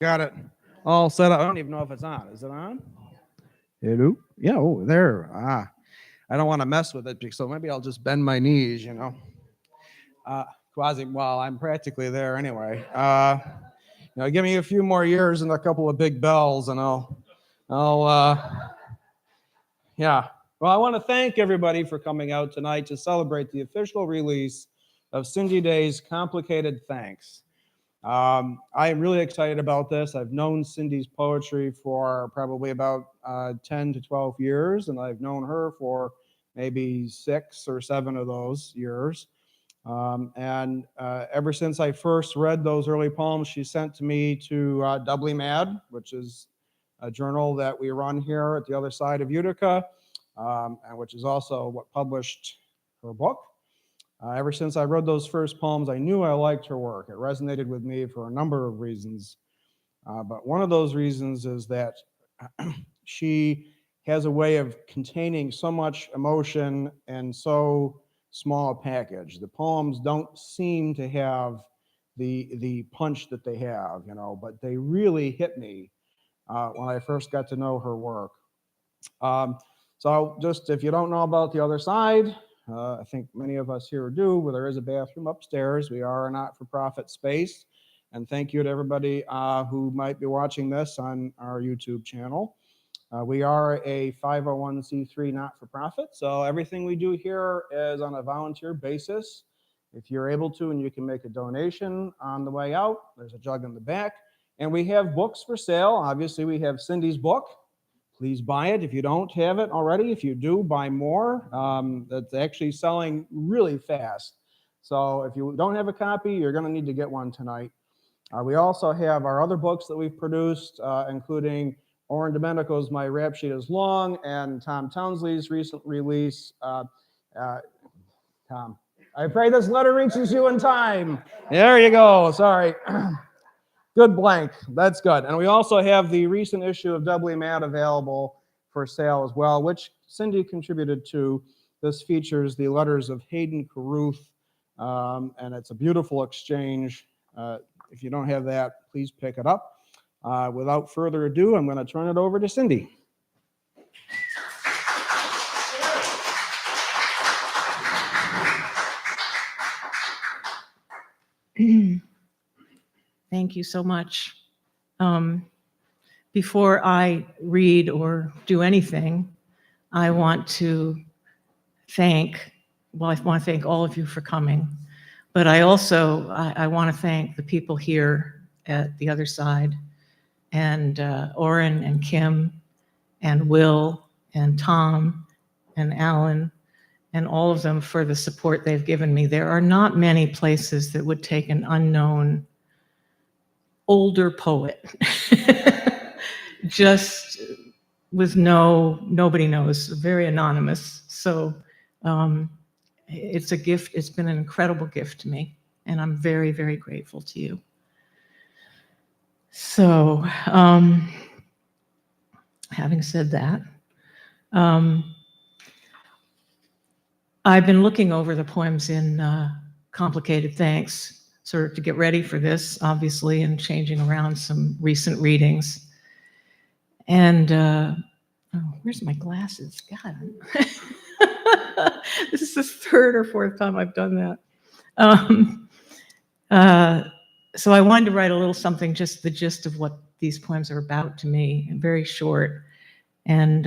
got it all set up. I don't even know if it's on. Is it on? Hello? Yeah, oh, there. I don't want to mess with it, so maybe I'll just bend my knees, Well, I'm practically there anyway. Give me a few more years and a couple of big bells, and yeah. Well, I want to thank everybody for coming out tonight to celebrate the official release of Cindy Day's Complicated Thanks. I'm really excited about this. I've known Cindy's poetry for probably about 10 to 12 years, and I've known her for maybe 6 or 7 of those years. Ever since I first read those early poems she sent to me to Doubly Mad, which is a journal that we run here at the other side of Utica, and which is also what published her book. Ever since I read those first poems, I knew I liked her work. It resonated with me for a number of reasons. But one of those reasons is that she has a way of containing so much emotion in so small a package. The poems don't seem to have the punch that they have, but they really hit me when I first got to know her work. So just if you don't know about The Other Side, I think many of us here do, where there is a bathroom upstairs. We are a not-for-profit space. And thank you to everybody who might be watching this on our YouTube channel. We are a 501c3 not-for-profit, so everything we do here is on a volunteer basis. If you're able to and you can make a donation on the way out, there's a jug in the back. And we have books for sale. Obviously, we have Cindy's book. Please buy it if you don't have it already. If you do, buy more. That's actually selling really fast. So if you don't have a copy, you're going to need to get one tonight. We also have our other books that we've produced, including Oren Domenico's My Rap Sheet is Long and Tom Townsley's recent release. Tom, I pray this letter reaches you in time. There you go. Sorry. Good blank. That's good. And we also have the recent issue of Doubly Mad available for sale as well, which Cindy contributed to. This features the letters of Hayden Carruth, and it's a beautiful exchange. If you don't have that, please pick it up. Without further ado, I'm going to turn it over to Cindy. Thank you so much. Before I read or do anything, I want to thank all of you for coming, but I want to thank the people here at the other side, and Oren and Kim and Will and Tom and Alan and all of them for the support they've given me. There are not many places that would take an unknown older poet just with nobody knows, very anonymous. So it's a gift. It's been an incredible gift to me, and I'm very, very grateful to you. So having said that, I've been looking over the poems in Complicated Thanks, sort of to get ready for this, obviously, and changing around some recent readings. And where's my glasses? God, this is the 3rd or 4th time I've done that. So I wanted to write a little something, just the gist of what these poems are about to me, very short. And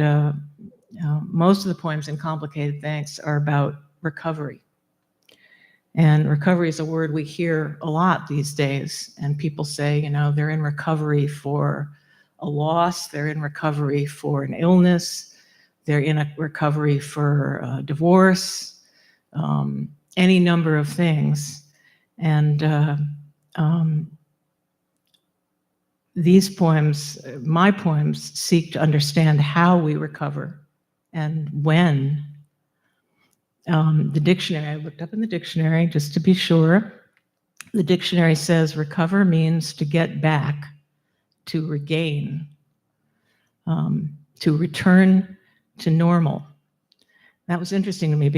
most of the poems in Complicated Thanks are about recovery. And recovery is a word we hear a lot these days. And people say, they're in recovery for a loss, they're in recovery for an illness, they're in a recovery for a divorce, any number of things. And these poems, my poems, seek to understand how we recover and when. The dictionary, I looked up in the dictionary just to be sure. The dictionary says recover means to get back, to regain, to return to normal. That was interesting to me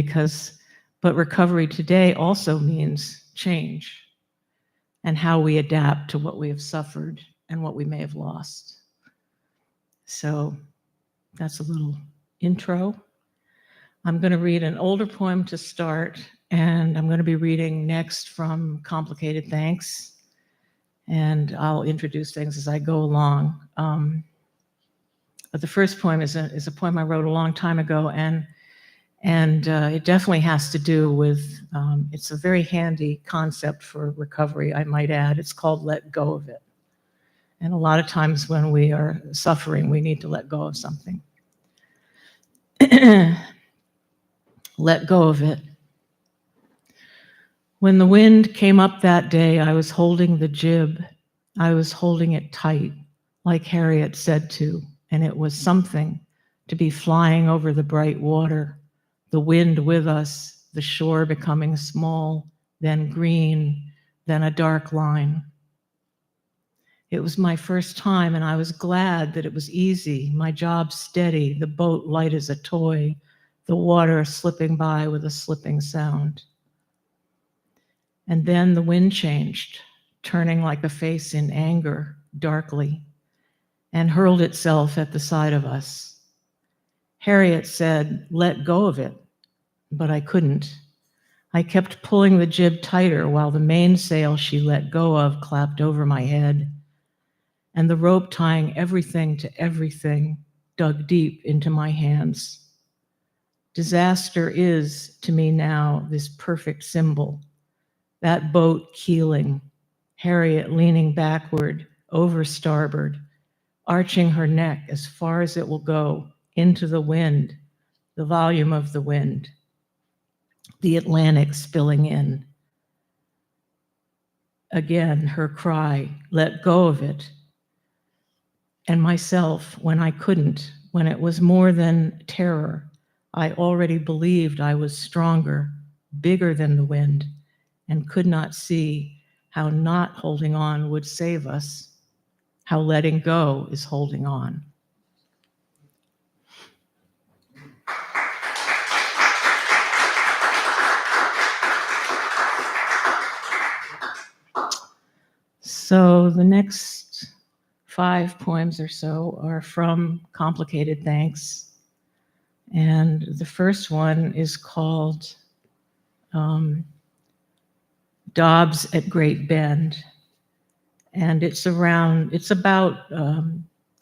but recovery today also means change and how we adapt to what we have suffered and what we may have lost. So that's a little intro. I'm going to read an older poem to start, and I'm going to be reading next from Complicated Thanks, and I'll introduce things as I go along. But the first poem is a poem I wrote a long time ago, and it definitely has to do with, it's a very handy concept for recovery, I might add. It's called Let Go of It. And a lot of times when we are suffering, we need to let go of something. Let go of it. When the wind came up that day, I was holding the jib. I was holding it tight, like Harriet said to, and it was something to be flying over the bright water, the wind with us, the shore becoming small, then green, then a dark line. It was my first time, and I was glad that it was easy, my job steady, the boat light as a toy, the water slipping by with a slipping sound. And then the wind changed, turning like a face in anger, darkly, and hurled itself at the side of us. Harriet said, "Let go of it," but I couldn't. I kept pulling the jib tighter while the mainsail she let go of clapped over my head, and the rope tying everything to everything dug deep into my hands. Disaster is, to me now, this perfect symbol. That boat keeling, Harriet leaning backward, over starboard, arching her neck as far as it will go into the wind, the volume of the wind, the Atlantic spilling in. Again, her cry, "Let go of it." And myself, when I couldn't, when it was more than terror, I already believed I was stronger, bigger than the wind, and could not see how not holding on would save us, how letting go is holding on. So the next 5 poems or so are from Complicated Thanks. And the first one is called Dobbs at Great Bend. And it's about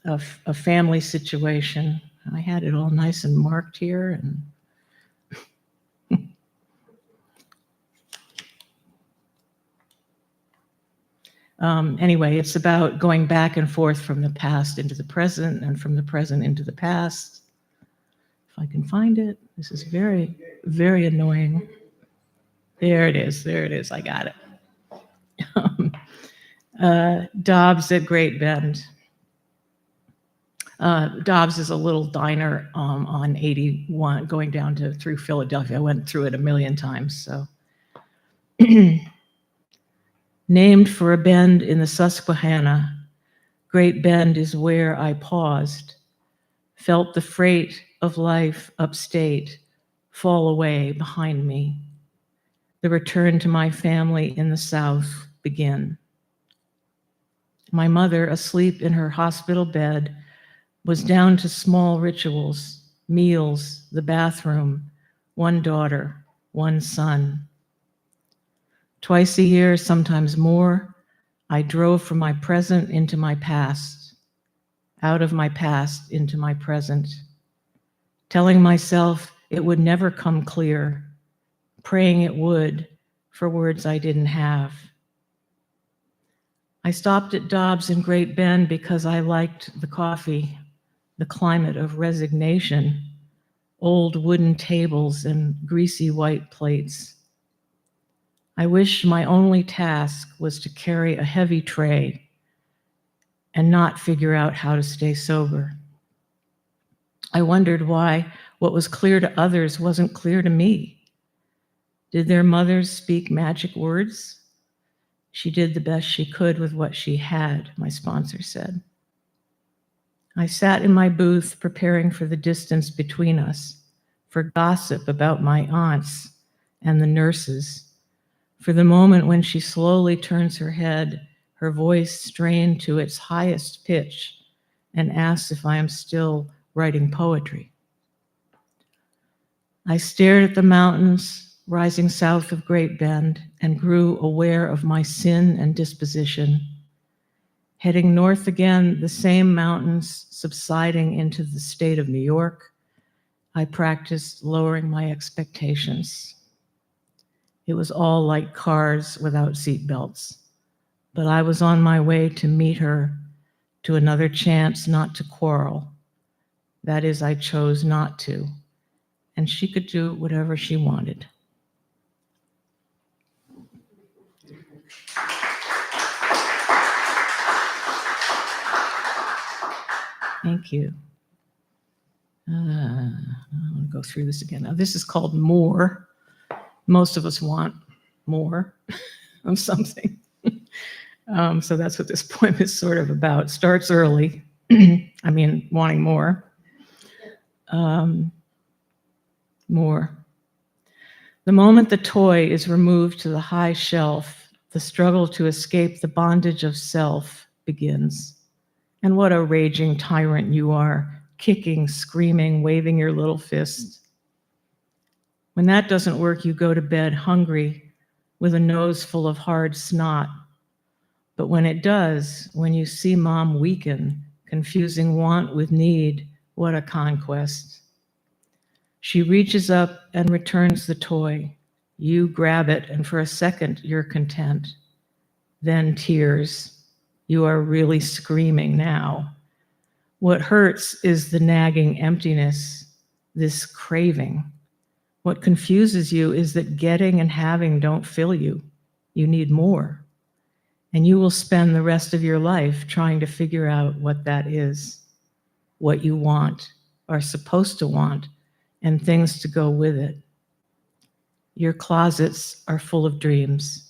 a family situation. I had it all nice and marked here. And anyway, it's about going back and forth from the past into the present and from the present into the past. If I can find it, this is very, very annoying. There it is, I got it. Dobbs at Great Bend. Dobbs is a little diner on 81 going down through Philadelphia. I went through it a million times, so. Named for a bend in the Susquehanna, Great Bend is where I paused, felt the freight of life upstate fall away behind me, the return to my family in the South begin. My mother, asleep in her hospital bed, was down to small rituals, meals, the bathroom, one daughter, one son. Twice a year, sometimes more, I drove from my present into my past, out of my past into my present, telling myself it would never come clear, praying it would for words I didn't have. I stopped at Dobbs in Great Bend because I liked the coffee, the climate of resignation, old wooden tables and greasy white plates. I wished my only task was to carry a heavy tray and not figure out how to stay sober. I wondered why what was clear to others wasn't clear to me. Did their mothers speak magic words? She did the best she could with what she had, my sponsor said. I sat in my booth preparing for the distance between us, for gossip about my aunts and the nurses, for the moment when she slowly turns her head, her voice strained to its highest pitch, and asks if I am still writing poetry. I stared at the mountains rising south of Great Bend and grew aware of my sin and disposition. Heading north again, the same mountains subsiding into the state of New York, I practiced lowering my expectations. It was all like cars without seatbelts, but I was on my way to meet her, to another chance not to quarrel. That is, I chose not to, and she could do whatever she wanted. Thank you. I'm going to go through this again. Now, this is called more. Most of us want more of something. So that's what this poem is sort of about. Starts early. I mean, wanting more. More. The moment the toy is removed to the high shelf, the struggle to escape the bondage of self begins. And what a raging tyrant you are, kicking, screaming, waving your little fist. When that doesn't work, you go to bed hungry with a nose full of hard snot. But when it does, when you see mom weaken, confusing want with need, what a conquest. She reaches up and returns the toy. You grab it, and for a second, you're content. Then tears. You are really screaming now. What hurts is the nagging emptiness, this craving. What confuses you is that getting and having don't fill you. You need more. And you will spend the rest of your life trying to figure out what that is, what you want, are supposed to want, and things to go with it. Your closets are full of dreams.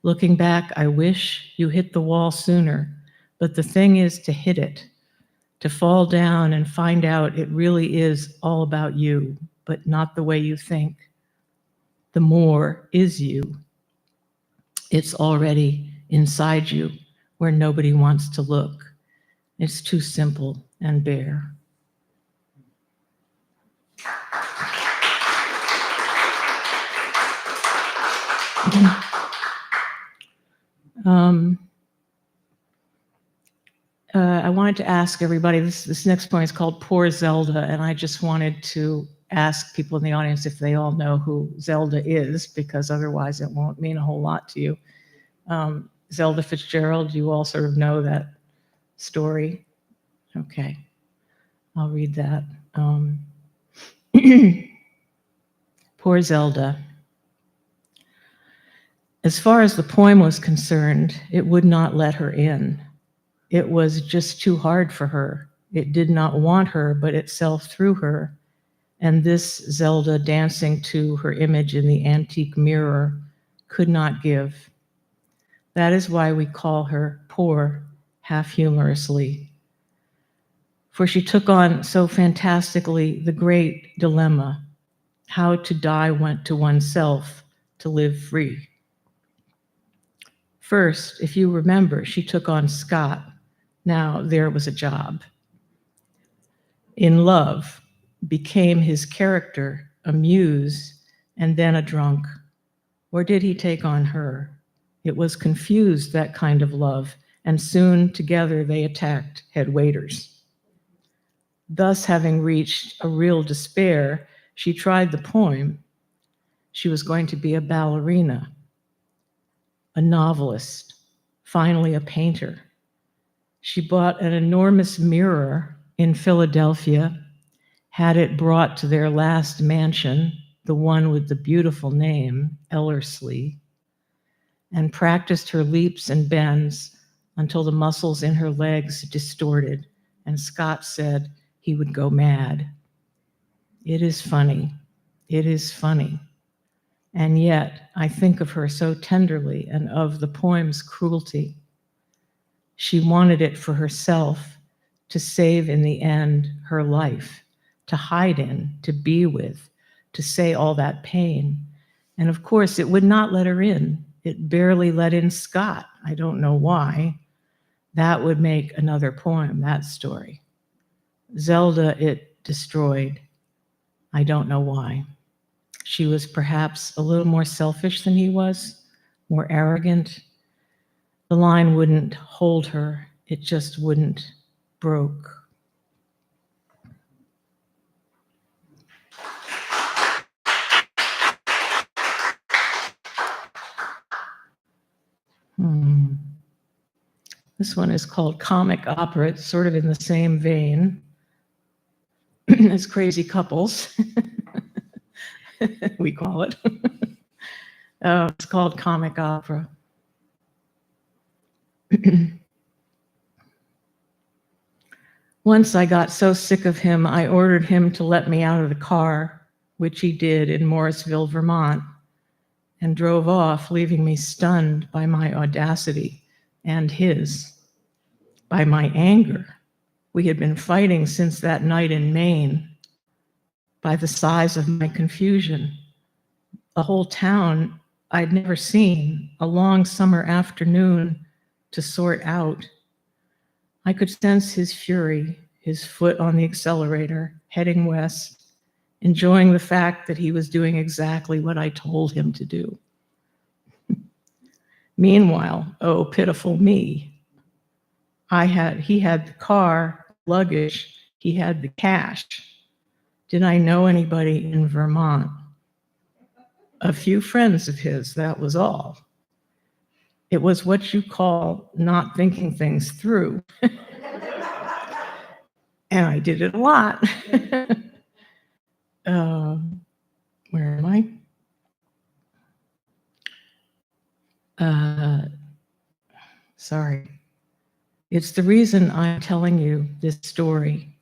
Looking back, I wish you hit the wall sooner, but the thing is to hit it, to fall down and find out it really is all about you, but not the way you think. The more is you. It's already inside you where nobody wants to look. It's too simple and bare. I wanted to ask everybody, this next point is called Poor Zelda, and I just wanted to ask people in the audience if they all know who Zelda is, because otherwise it won't mean a whole lot to you. Zelda Fitzgerald, you all sort of know that story? Okay, I'll read that. Poor Zelda. As far as the poem was concerned, it would not let her in. It was just too hard for her. It did not want her, but itself through her. And this Zelda dancing to her image in the antique mirror could not give. That is why we call her poor, half humorously. For she took on so fantastically the great dilemma, how to die went to oneself to live free. First, if you remember, she took on Scott. Now there was a job. In love, became his character, a muse, and then a drunk. Or did he take on her? It was confused, that kind of love, and soon together they attacked head waiters. Thus, having reached a real despair, she tried the poem. She was going to be a ballerina, a novelist, finally a painter. She bought an enormous mirror in Philadelphia, had it brought to their last mansion, the one with the beautiful name, Ellerslie, and practiced her leaps and bends until the muscles in her legs distorted, and Scott said he would go mad. It is funny. It is funny. And yet, I think of her so tenderly and of the poem's cruelty. She wanted it for herself, to save in the end her life, to hide in, to be with, to say all that pain. And of course, it would not let her in. It barely let in Scott. I don't know why. That would make another poem, that story. Zelda it destroyed. I don't know why. She was perhaps a little more selfish than he was, more arrogant. The line wouldn't hold her. It just wouldn't broke. This one is called Comic Opera. It's sort of in the same vein as Crazy Couples, we call it. It's called Comic Opera. Once I got so sick of him, I ordered him to let me out of the car, which he did in Morrisville, Vermont, and drove off, leaving me stunned by my audacity and his, by my anger. We had been fighting since that night in Maine, by the size of my confusion. A whole town I'd never seen, a long summer afternoon to sort out. I could sense his fury, his foot on the accelerator, heading west, enjoying the fact that he was doing exactly what I told him to do. Meanwhile, oh, pitiful me. He had the car, luggage, he had the cash. Did I know anybody in Vermont? A few friends of his, that was all. It was what you call not thinking things through. And I did it a lot. Where am I? Sorry. It's the reason I'm telling you this story.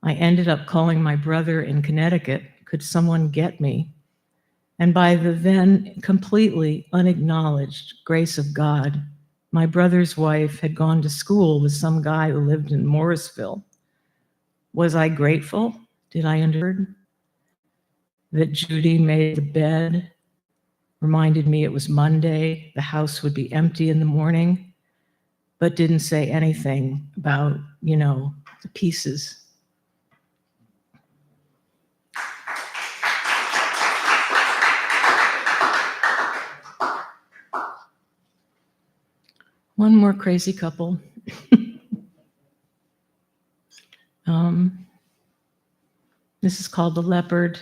I ended up calling my brother in Connecticut. Could someone get me? And by the then completely unacknowledged grace of God, my brother's wife had gone to school with some guy who lived in Morrisville. Was I grateful? Did I understand that Judy made the bed, reminded me it was Monday, the house would be empty in the morning, but didn't say anything about, the pieces. One more crazy couple. This is called The Leopard.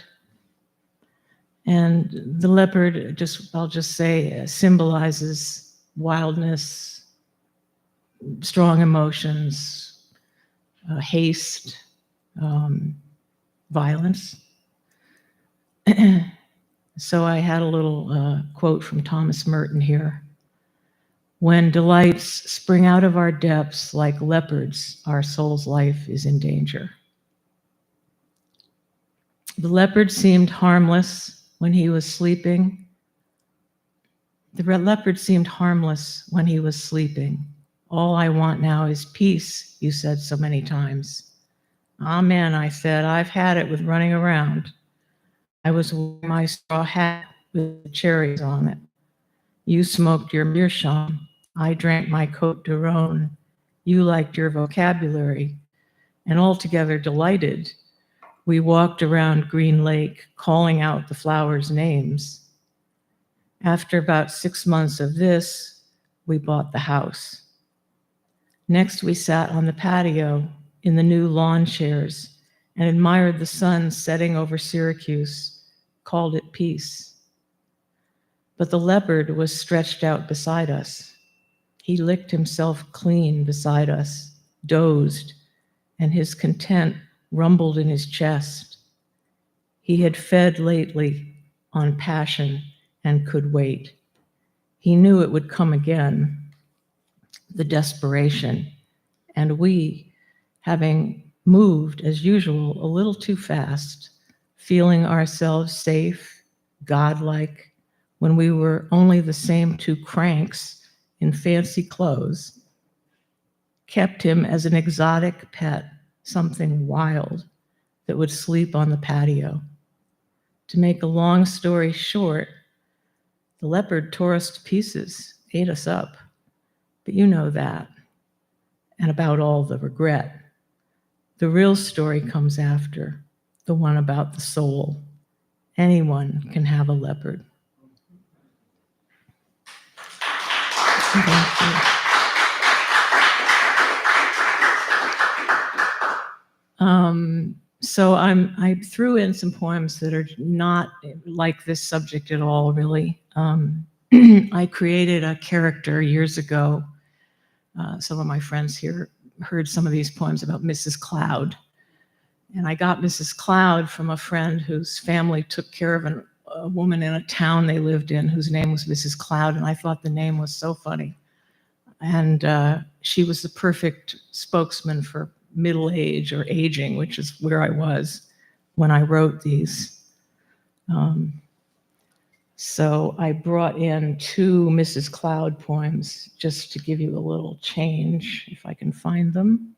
And the leopard, I'll just say, symbolizes wildness, strong emotions, haste, violence. So I had a little quote from Thomas Merton here. When delights spring out of our depths like leopards, our soul's life is in danger. The leopard seemed harmless when he was sleeping. The leopard seemed harmless when he was sleeping. All I want now is peace, you said so many times. Amen, I said, I've had it with running around. I was wearing my straw hat with the cherries on it. You smoked your meerschaum. I drank my Côte de Rhône. You liked your vocabulary. And altogether delighted, we walked around Green Lake, calling out the flowers' names. After about 6 months of this, we bought the house. Next, we sat on the patio in the new lawn chairs and admired the sun setting over Syracuse, called it peace. But the leopard was stretched out beside us. He licked himself clean beside us, dozed, and his content rumbled in his chest. He had fed lately on passion and could wait. He knew it would come again, the desperation, and we, having moved as usual a little too fast, feeling ourselves safe, godlike, when we were only the same two cranks in fancy clothes, kept him as an exotic pet, something wild that would sleep on the patio. To make a long story short, the leopard tore us to pieces, ate us up. but you know that, and about all the regret. The real story comes after, the one about the soul. Anyone can have a leopard. Thank you. So I threw in some poems that are not like this subject at all, really. I created a character years ago. Some of my friends here heard some of these poems about Mrs. Cloud. And I got Mrs. Cloud from a friend whose family took care of a woman in a town they lived in whose name was Mrs. Cloud, and I thought the name was so funny. And she was the perfect spokesman for middle age or aging, which is where I was when I wrote these. So I brought in 2 Mrs. Cloud poems just to give you a little change, if I can find them.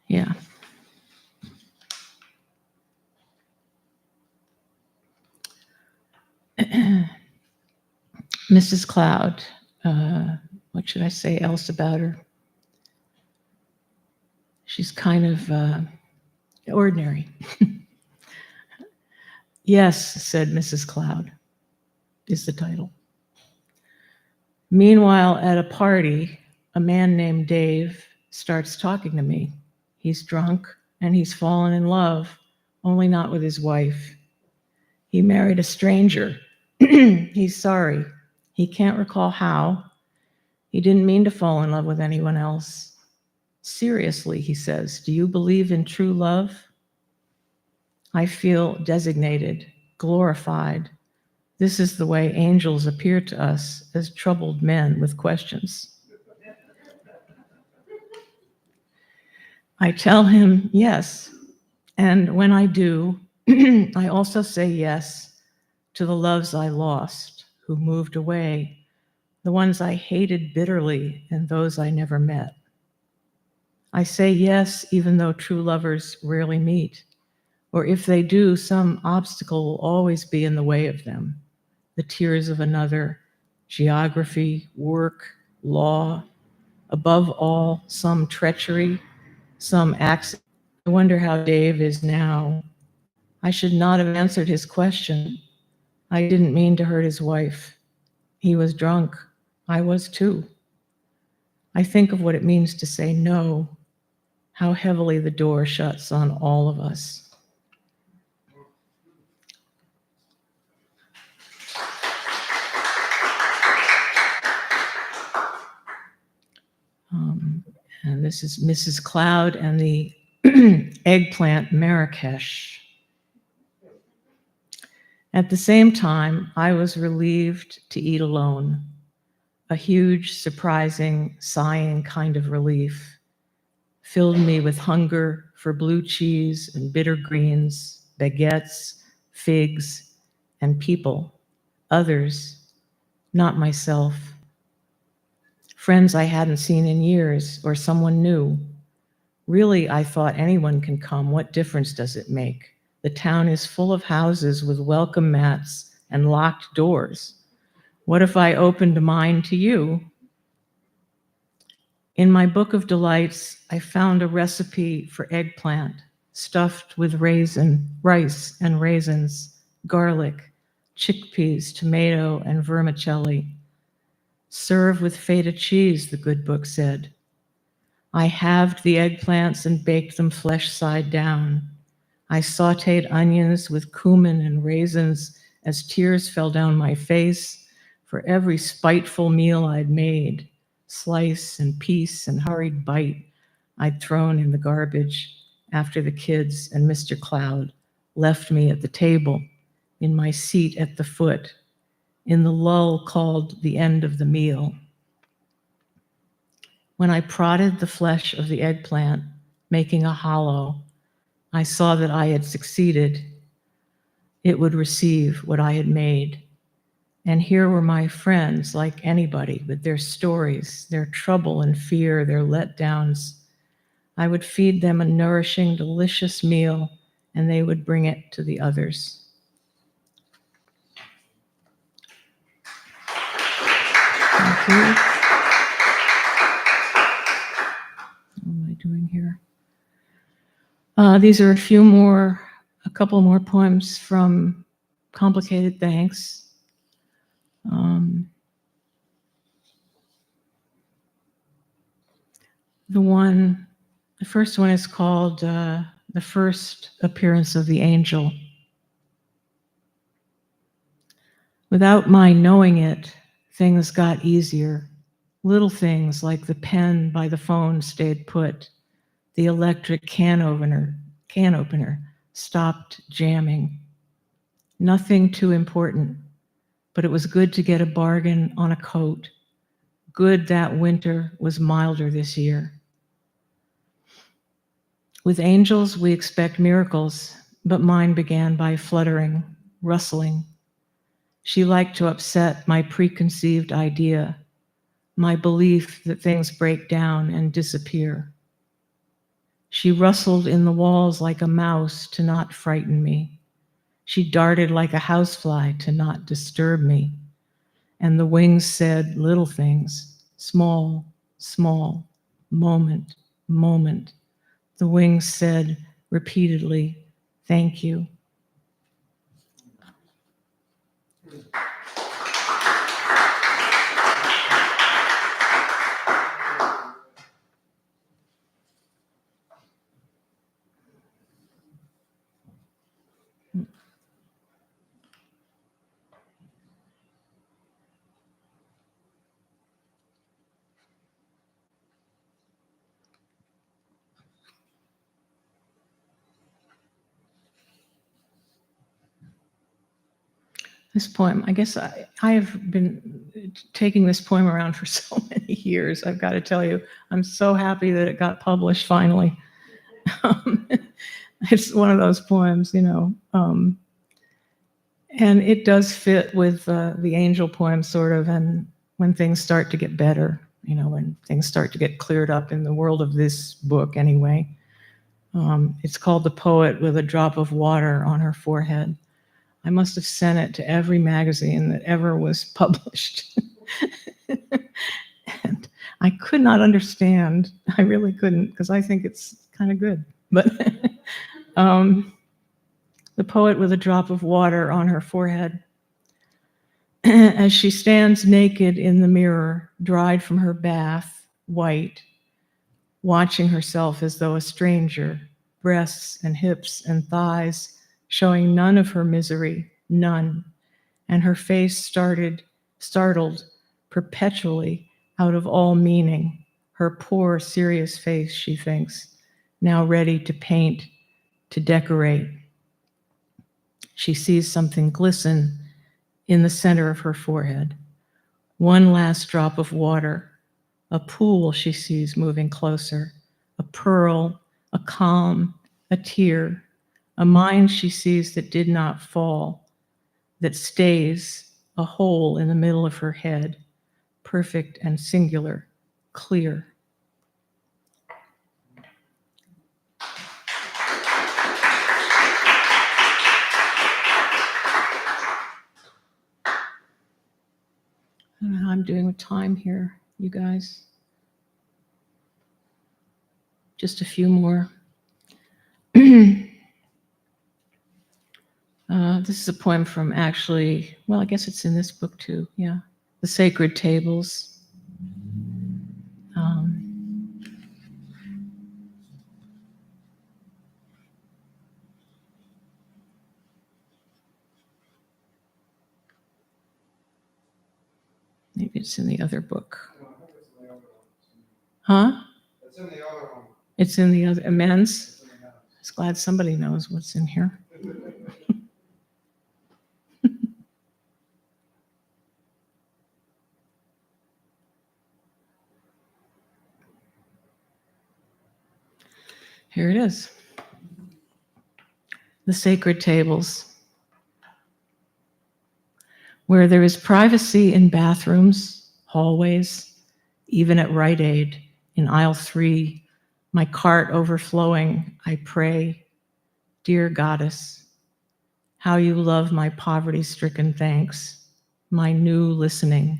Yeah. Mrs. Cloud, what should I say else about her? She's kind of ordinary. Yes, said Mrs. Cloud, is the title. Meanwhile, at a party, a man named Dave starts talking to me. He's drunk and he's fallen in love, only not with his wife. He married a stranger. He's sorry. He can't recall how. He didn't mean to fall in love with anyone else. Seriously, he says, do you believe in true love? I feel designated, glorified. This is the way angels appear to us as troubled men with questions. I tell him yes, and when I do, I also say yes to the loves I lost, who moved away, the ones I hated bitterly and those I never met. I say yes even though true lovers rarely meet, or if they do, some obstacle will always be in the way of them. The tears of another, geography, work, law, above all, some treachery, some accident. I wonder how Dave is now. I should not have answered his question. I didn't mean to hurt his wife. He was drunk. I was too. I think of what it means to say no, how heavily the door shuts on all of us. And this is Mrs. Cloud and the eggplant Marrakesh. At the same time, I was relieved to eat alone, a huge, surprising, sighing kind of relief. Filled me with hunger for blue cheese and bitter greens, baguettes, figs, and people, others, not myself. Friends I hadn't seen in years, or someone new. Really, I thought anyone can come. What difference does it make? The town is full of houses with welcome mats and locked doors. What if I opened mine to you? In my book of delights, I found a recipe for eggplant stuffed with rice and raisins, garlic, chickpeas, tomato, and vermicelli. Serve with feta cheese, the good book said. I halved the eggplants and baked them flesh side down. I sauteed onions with cumin and raisins as tears fell down my face for every spiteful meal I'd made, slice and piece and hurried bite I'd thrown in the garbage after the kids and Mr. Cloud left me at the table, in my seat at the foot, in the lull called the end of the meal. When I prodded the flesh of the eggplant, making a hollow, I saw that I had succeeded. It would receive what I had made. And here were my friends, like anybody, with their stories, their trouble and fear, their letdowns. I would feed them a nourishing, delicious meal and they would bring it to the others. Thank you. What am I doing here? These are a couple more poems from Complicated Thanks. The first one is called The First Appearance of the Angel. Without my knowing it, things got easier. Little things like the pen by the phone stayed put. The electric can opener stopped jamming. Nothing too important, but it was good to get a bargain on a coat. Good that winter was milder this year. With angels, we expect miracles, but mine began by fluttering, rustling. She liked to upset my preconceived idea, my belief that things break down and disappear. She rustled in the walls like a mouse to not frighten me. She darted like a housefly to not disturb me. And the wings said little things, small, small, moment, moment. The wings said repeatedly, thank you. This poem, I guess I have been taking this poem around for so many years. I've got to tell you, I'm so happy that it got published finally. It's one of those poems, and it does fit with the angel poem, sort of, and when things start to get better, when things start to get cleared up in the world of this book anyway. It's called The Poet with a Drop of Water on Her Forehead. I must have sent it to every magazine that ever was published. And I could not understand, I really couldn't, because I think it's kind of good. But the poet with a drop of water on her forehead. As she stands naked in the mirror, dried from her bath, white, watching herself as though a stranger, breasts and hips and thighs, showing none of her misery, none, and her face startled perpetually out of all meaning, her poor, serious face, she thinks, now ready to paint, to decorate. She sees something glisten in the center of her forehead. One last drop of water, a pool she sees moving closer, a pearl, a calm, a tear, a mind she sees that did not fall, that stays, a hole in the middle of her head, perfect and singular, clear. I don't know how I'm doing with time here, you guys. Just a few more. This is a poem from actually, well, I guess it's in this book too, yeah. The Sacred Tables. Maybe it's in the other book. Huh? It's in the other one. It's in the other, amends? I was glad somebody knows what's in here. Here it is. The Sacred Tables. Where there is privacy in bathrooms, hallways, even at Rite Aid, in aisle 3, my cart overflowing, I pray, Dear Goddess, how you love my poverty-stricken thanks, my new listening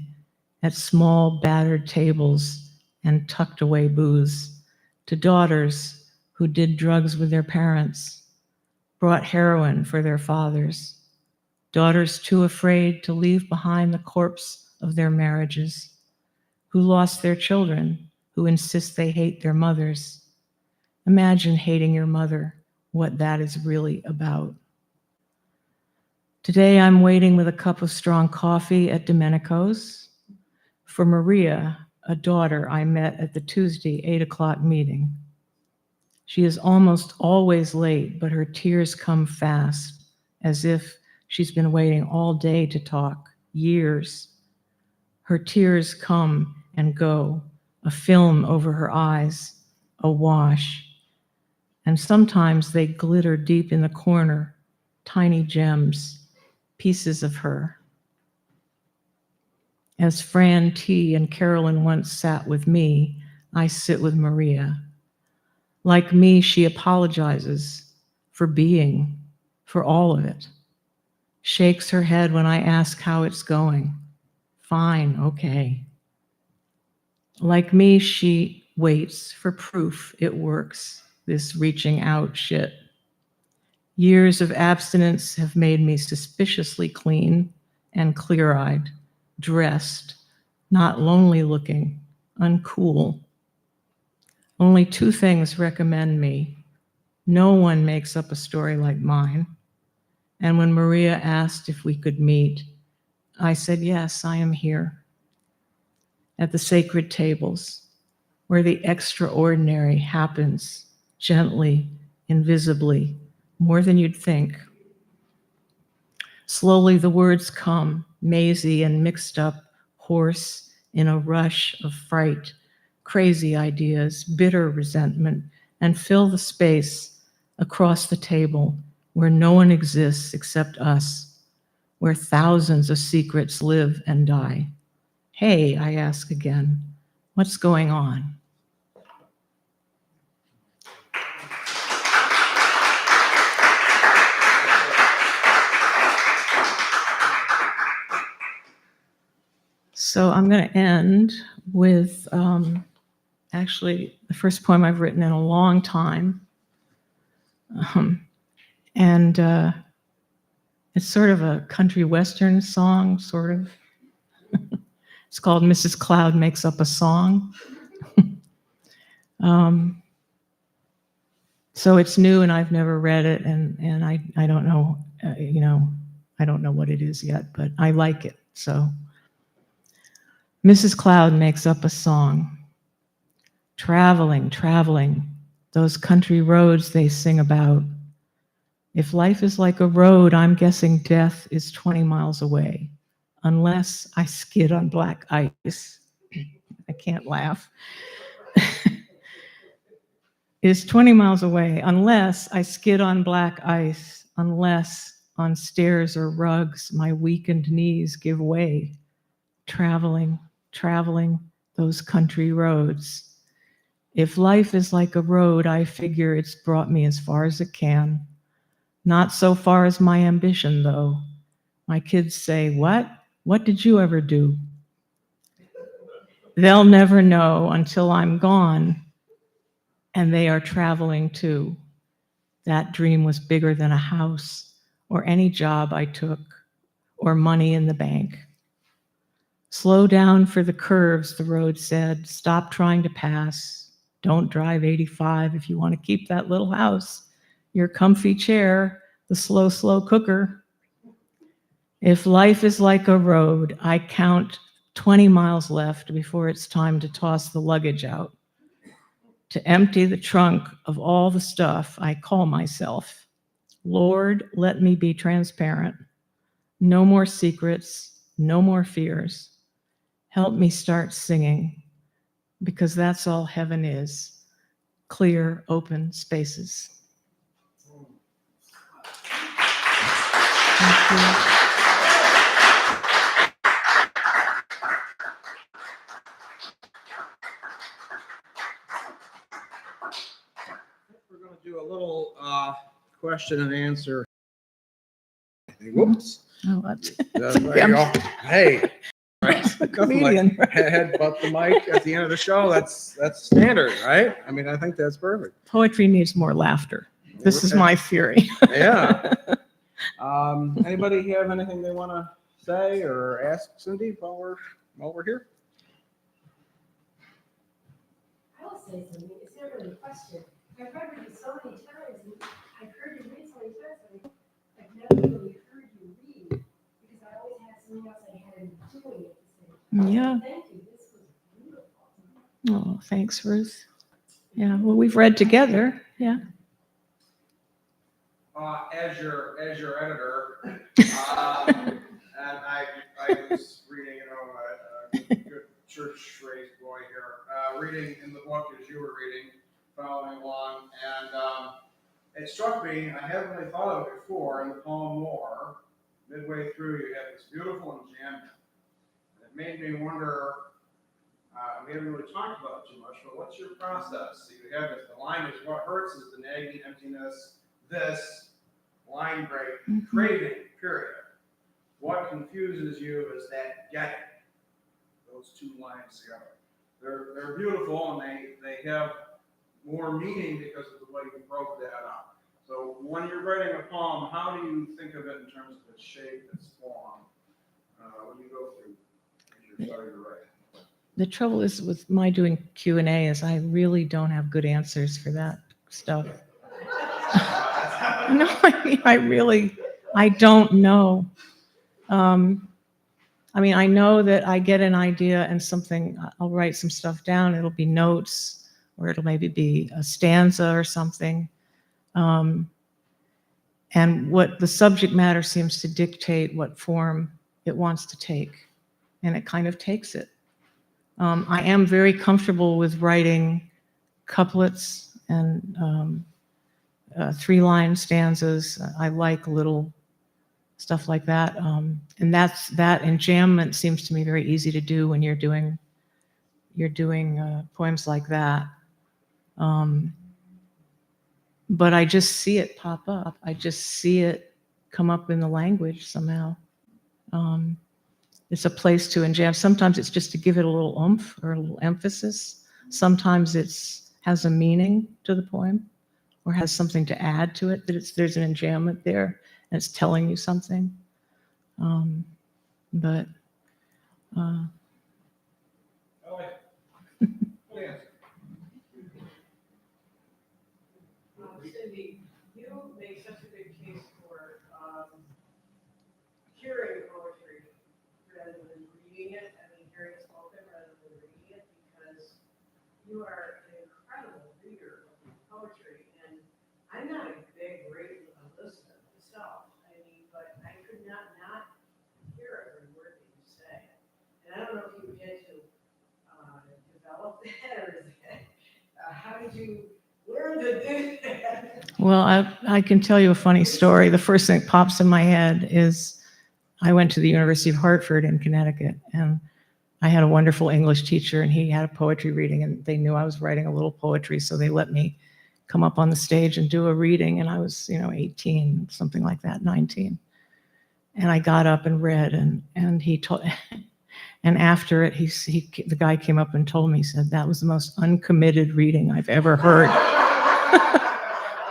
at small battered tables and tucked away booths, to daughters who did drugs with their parents, brought heroin for their fathers, daughters too afraid to leave behind the corpse of their marriages, who lost their children, who insist they hate their mothers. Imagine hating your mother, what that is really about. Today I'm waiting with a cup of strong coffee at Domenico's for Maria, a daughter I met at the Tuesday 8 o'clock meeting. She is almost always late, but her tears come fast, as if she's been waiting all day to talk, years. Her tears come and go, a film over her eyes, a wash. And sometimes they glitter deep in the corner, tiny gems, pieces of her. As Fran T. and Carolyn once sat with me, I sit with Maria. Like me, she apologizes for being, for all of it. Shakes her head when I ask how it's going. Fine, okay. Like me, she waits for proof it works, this reaching out shit. Years of abstinence have made me suspiciously clean and clear-eyed, dressed, not lonely looking, uncool. Only two things recommend me. No one makes up a story like mine. And when Maria asked if we could meet, I said, yes, I am here. At the sacred tables, where the extraordinary happens gently, invisibly, more than you'd think. Slowly the words come, mazy and mixed up, hoarse in a rush of fright, crazy ideas, bitter resentment, and fill the space across the table where no one exists except us, where thousands of secrets live and die. Hey, I ask again, what's going on? So I'm going to end with actually the first poem I've written in a long time. And it's sort of a country western song, sort of. It's called Mrs. Cloud Makes Up a Song. So it's new and I've never read it, and I don't know, I don't know what it is yet, but I like it. So Mrs. Cloud makes up a song. Traveling, traveling, those country roads they sing about. If life is like a road, I'm guessing death is 20 miles away, unless I skid on black ice. I can't laugh. Is 20 miles away, unless I skid on black ice, unless on stairs or rugs my weakened knees give way. Traveling, traveling those country roads. If life is like a road, I figure it's brought me as far as it can. Not so far as my ambition, though. My kids say, what? What did you ever do? They'll never know until I'm gone, and they are traveling too. That dream was bigger than a house or any job I took or money in the bank. Slow down for the curves, the road said. Stop trying to pass. Don't drive 85 if you want to keep that little house, your comfy chair, the slow, slow cooker. If life is like a road, I count 20 miles left before it's time to toss the luggage out, to empty the trunk of all the stuff I call myself. Lord, let me be transparent. No more secrets, no more fears. Help me start singing, because that's all heaven is, clear, open spaces. Thank you. We're going to do a little question and answer. Whoops. Oh, that's There you go. Hey, It's a nothing like comedian. headbutt the mic at the end of the show. That's standard, right? I mean, I think that's perfect. Poetry needs more laughter. This is my theory. Yeah. Anybody have anything they want to say or ask Cindy while we're here? I will say something. It's not really a question. I've read you so many times, and I've heard you read so many times, but I've never really heard you read because I always had something else I had been doing at the same time. Yeah. So thank you. This was beautiful. Oh, thanks, Ruth. Yeah, well, we've read together. Yeah. As your editor, and I was reading, a good church-raised boy here, reading in the book as you were reading, following along, and it struck me, I hadn't really thought of it before, in the poem More, midway through you had this beautiful enjambment. It made me wonder, we haven't really talked about it too much, but what's your process? So you have the line is what hurts is the nagging emptiness, this line break, craving, period. What confuses you is that getting, those two lines together. They're beautiful and they have more meaning because of the way you broke that up. So when you're writing a poem, how do you think of it in terms of its shape, its form, when you go through as you're starting to write? The trouble is with my doing Q&A is I really don't have good answers for that stuff. No, I don't know. I mean, I know that I get an idea and something, I'll write some stuff down. It'll be notes, or it'll maybe be a stanza or something. And what the subject matter seems to dictate what form it wants to take. And it kind of takes it. I am very comfortable with writing couplets and three-line stanzas. I like little stuff like that. And that enjambment seems to me very easy to do when you're doing poems like that. But I just see it pop up. I just see it come up in the language somehow. It's a place to enjam. Sometimes it's just to give it a little oomph or a little emphasis. Sometimes it's has a meaning to the poem or has something to add to it, that there's an enjambment there and it's telling you something. But I like it. Good answer. Cindy, you make such a big case for hearing poetry rather than reading it. I mean, hearing it spoken rather than reading it, because you are an incredible reader of poetry. And I'm not a big listener myself. I mean, but I could not hear every word that you say. And I don't know if you had to develop that, or is that, how did you learn to do that? well, I can tell you a funny story. The first thing that pops in my head is I went to the University of Hartford in Connecticut, and I had a wonderful English teacher, and he had a poetry reading, and they knew I was writing a little poetry, so they let me come up on the stage and do a reading, and I was, 18, something like that, 19. And I got up and read, and he told, and after it, the guy came up and told me, he said, that was the most uncommitted reading I've ever heard.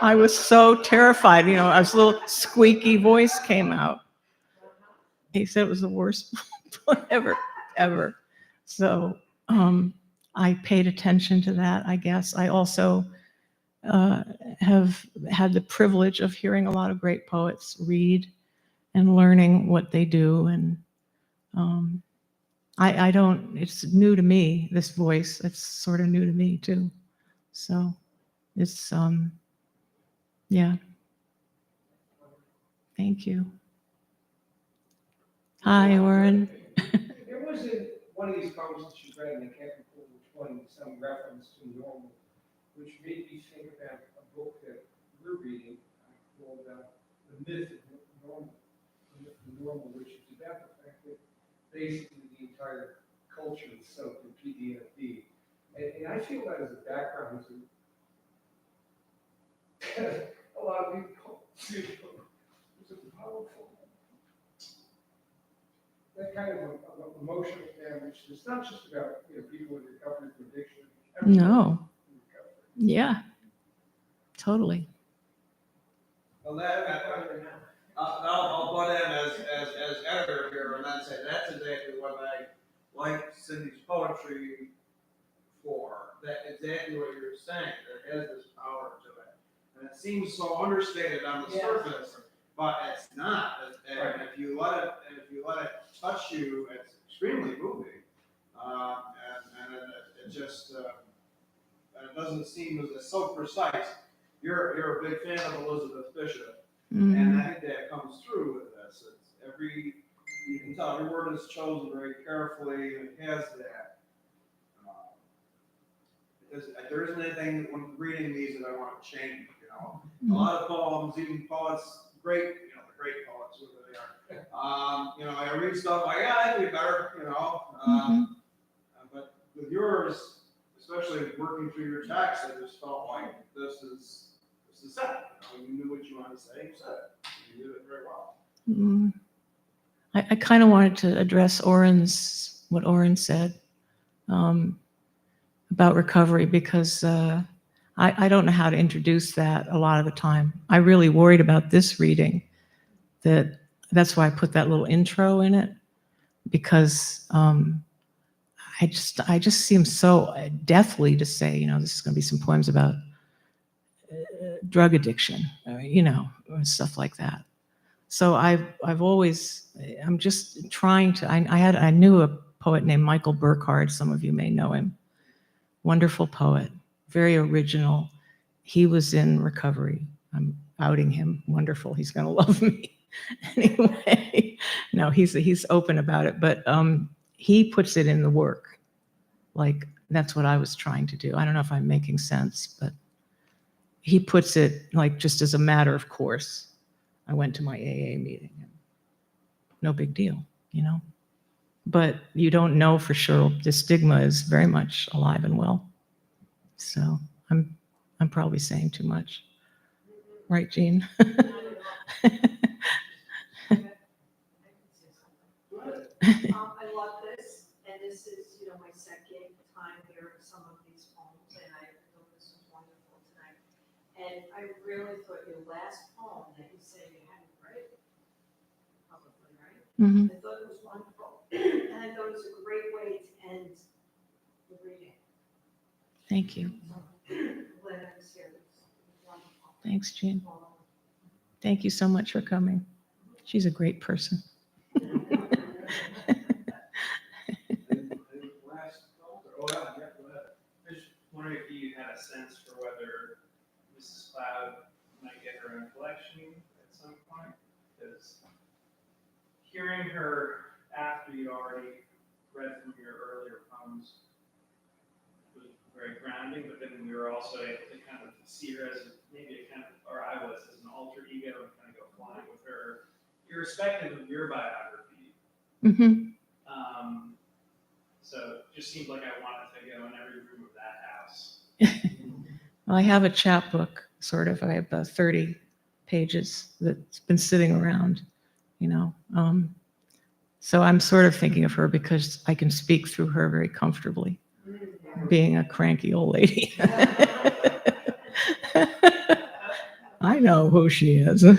I was so terrified, a little squeaky voice came out. He said it was the worst ever. So I paid attention to that, I guess. I also have had the privilege of hearing a lot of great poets read and learning what they do. And I don't, it's new to me, this voice. It's sort of new to me too. So it's, yeah. Thank you. Hi, Warren. There was one of these poems that you read, and I can't recall which one, some reference to normal, which made me think about a book that we're reading called The Myth of Normal. The Myth of Normal, which is about the fact that basically the entire culture is soaked in PTSD. And I feel that as a background to a lot of people It's a powerful, that kind of emotional damage. It's not just about, people in recovery from addiction. No. In recovery. Yeah, totally. Well, I'll butt in as editor here and then say that's exactly what I like Cindy's poetry for. That exactly what you're saying. It has this power to it, and it seems so understated on the surface, but it's not. And if you let it touch you, it's extremely moving. And it just it doesn't seem as so precise. You're a big fan of Elizabeth Bishop. And I think that comes through with this. You can tell every word is chosen very carefully, and it has that. Because there isn't anything when reading these that I want to change. A lot of poems, even poets, great, the great poets, whoever they are. I read stuff like, yeah, that'd be better, But with yours, especially working through your text, I just felt like this is it. You knew what you wanted to say, you said it. You did it very well. I kind of wanted to address what Oren said about recovery, because I don't know how to introduce that a lot of the time. I really worried about this reading. That's why I put that little intro in it, because I just seem so deathly to say, this is going to be some poems about drug addiction, or stuff like that. So I'm just trying to, I knew a poet named Michael Burkhardt. Some of you may know him. Wonderful poet, very original. He was in recovery. I'm outing him. Wonderful. He's going to love me. Anyway, no, he's open about it, but he puts it in the work. Like, that's what I was trying to do. I don't know if I'm making sense, but he puts it like just as a matter of course. I went to my AA meeting. No big deal, But you don't know for sure. The stigma is very much alive and well. So I'm probably saying too much. Right, Jean? I love this, and this is, my second time hearing some of these poems, and I thought this was wonderful tonight. And I really thought your last poem that you said you hadn't read publicly, right? Mm-hmm. I thought it was wonderful, and I thought it was a great way to end the reading. Thank you. Glad I was here. It was wonderful. Thanks, Jean. Thank you so much for coming. She's a great person. I was wondering if you had a sense for whether Mrs. Cloud might get her own collection at some point, because hearing her after you already read from your earlier poems was very grounding, but then we were also able to kind of see her as maybe or I was, as an alter ego, and kind of go flying with her, irrespective of your biography. Mm-hmm. So it just seemed like I wanted to go in every room of that house. Well, I have a chapbook, sort of. I have 30 pages that's been sitting around, So I'm sort of thinking of her because I can speak through her very comfortably, being a cranky old lady. I know who she is. So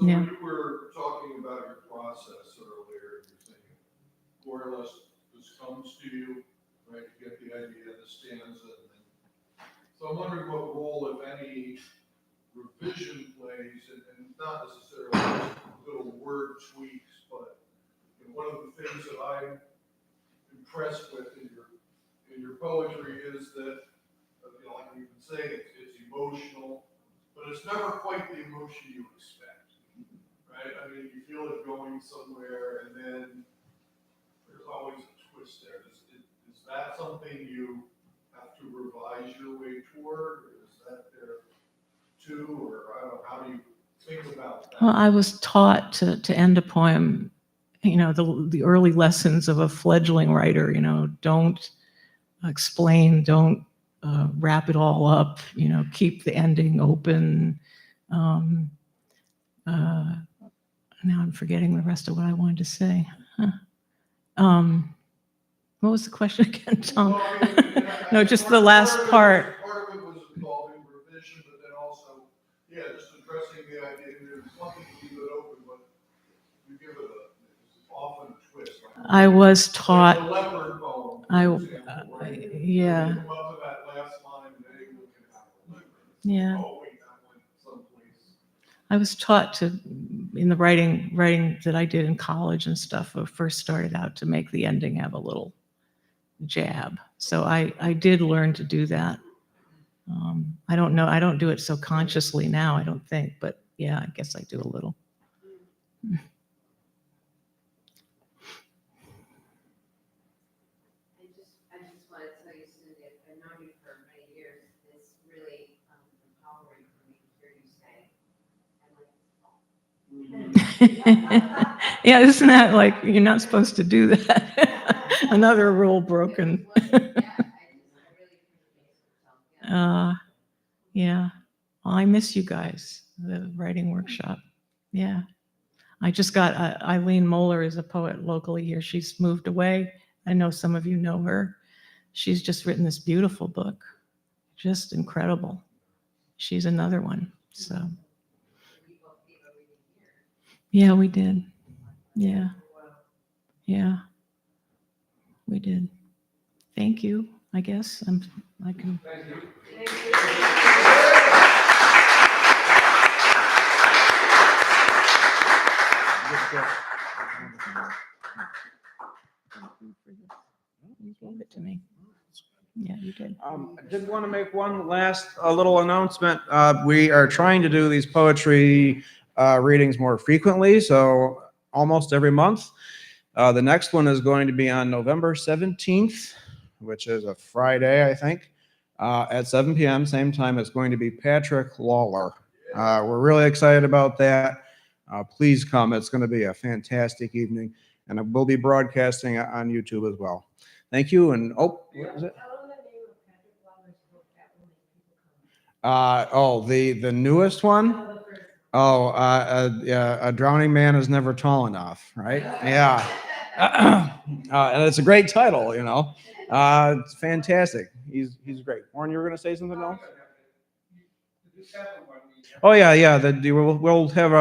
Yeah. when you were talking about your process earlier, you're saying more or less this comes to you, right? You get the idea, the stanza, and then. So I'm wondering what role, if any, revision plays, and not necessarily just little word tweaks, but one of the things that I'm impressed with in your poetry is that, like you've been saying, it's emotional, but it's never quite the emotion you expect. Right? I mean, you feel it going somewhere, and then there's always a twist there. Is that something you have to revise your way toward, or is that there too, or I don't know, how do you think about that? Well, I was taught to end a poem, the early lessons of a fledgling writer, don't explain, don't wrap it all up, keep the ending open. Now I'm forgetting the rest of what I wanted to say. What was the question again, Tom? Well, I mean, No, just the last part. Part of it was involving revision, but then also, yeah, just addressing the idea, there's nothing to leave it open, but you give it often a twist. Like, I was like taught, the leopard poem, I- for example, where you yeah, come up to that last line, and then you can have a leopard. yeah. Oh, wait, that went someplace. I was taught to, in the writing that I did in college and stuff, I first started out to make the ending have a little jab. So I did learn to do that. I don't know, I don't do it so consciously now, I don't think, but yeah, I guess I do a little. I just want to tell you, Cindy, I've known you for many years. It's really empowering for me to hear you say, I'm like, Yeah, isn't that like, you're not supposed to do that? Another rule broken. I really appreciate it. Yeah. Well, I miss you guys, the writing workshop. Yeah. I just got, Eileen Moeller is a poet locally here. She's moved away. I know some of you know her. She's just written this beautiful book. Just incredible. She's another one. So, yeah, we did. Yeah. Yeah. We did. Thank you, I guess. I can. Thank you. You gave it to me. Yeah, you did. I did want to make one last little announcement. We are trying to do these poetry readings more frequently, so almost every month. The next one is going to be on November 17th, which is a Friday, I think, at 7 p.m., same time. It's going to be Patrick Lawler. We're really excited about that. Please come. It's going to be a fantastic evening, and we'll be broadcasting on YouTube as well. Thank you, and what is it? Tell them the name of Patrick Waller's book, that will make people come. The newest one? Tell the first one. Yeah, a drowning man is never tall enough, right? Yeah. And it's a great title, it's fantastic. He's great. Warren, you were going to say something else? Oh yeah. We'll have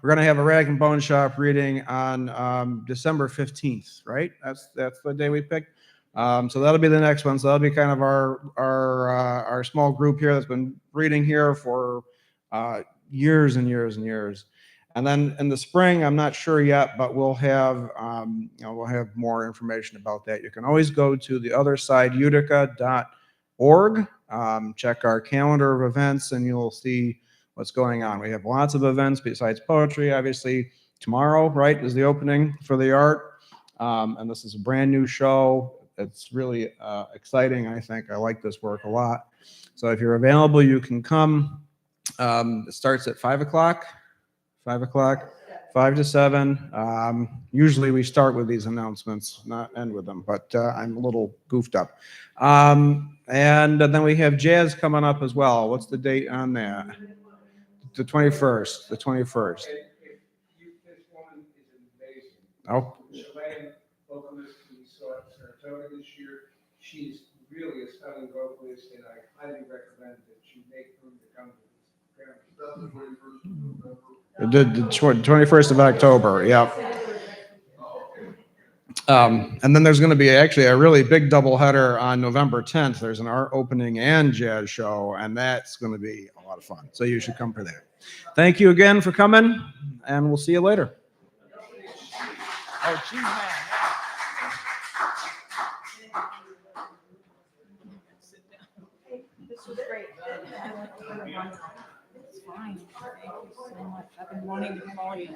we're going to have a rag and bone shop reading on December 15th, right? That's the day we picked. So that'll be the next one. So that'll be kind of our small group here that's been reading here for years and years and years. And then in the spring, I'm not sure yet, but we'll have more information about that. You can always go to theothersideutica.org, check our calendar of events, and you'll see what's going on. We have lots of events besides poetry. Obviously, tomorrow, right, is the opening for the art. And this is a brand new show. It's really exciting, I think. I like this work a lot. So if you're available, you can come. It starts at 5 o'clock. 5 o'clock, 5 to 7. Usually we start with these announcements, not end with them, but I'm a little goofed up. And then we have jazz coming up as well. What's the date on that? The 21st. The 21st. This woman is amazing. Oh. Chilean vocalist we saw at Saratoga this year. She's really a stunning vocalist, and I highly recommend that you make room to come to this. That's the 21st of November. The 21st of October, yeah. And then there's going to be actually a really big doubleheader on November 10th. There's an art opening and jazz show, and that's going to be a lot of fun. So you should come for that. Thank you again for coming, and we'll see you later. Oh, geez, man. This was great. It's fine. Thank you so much. I've been wanting to call you.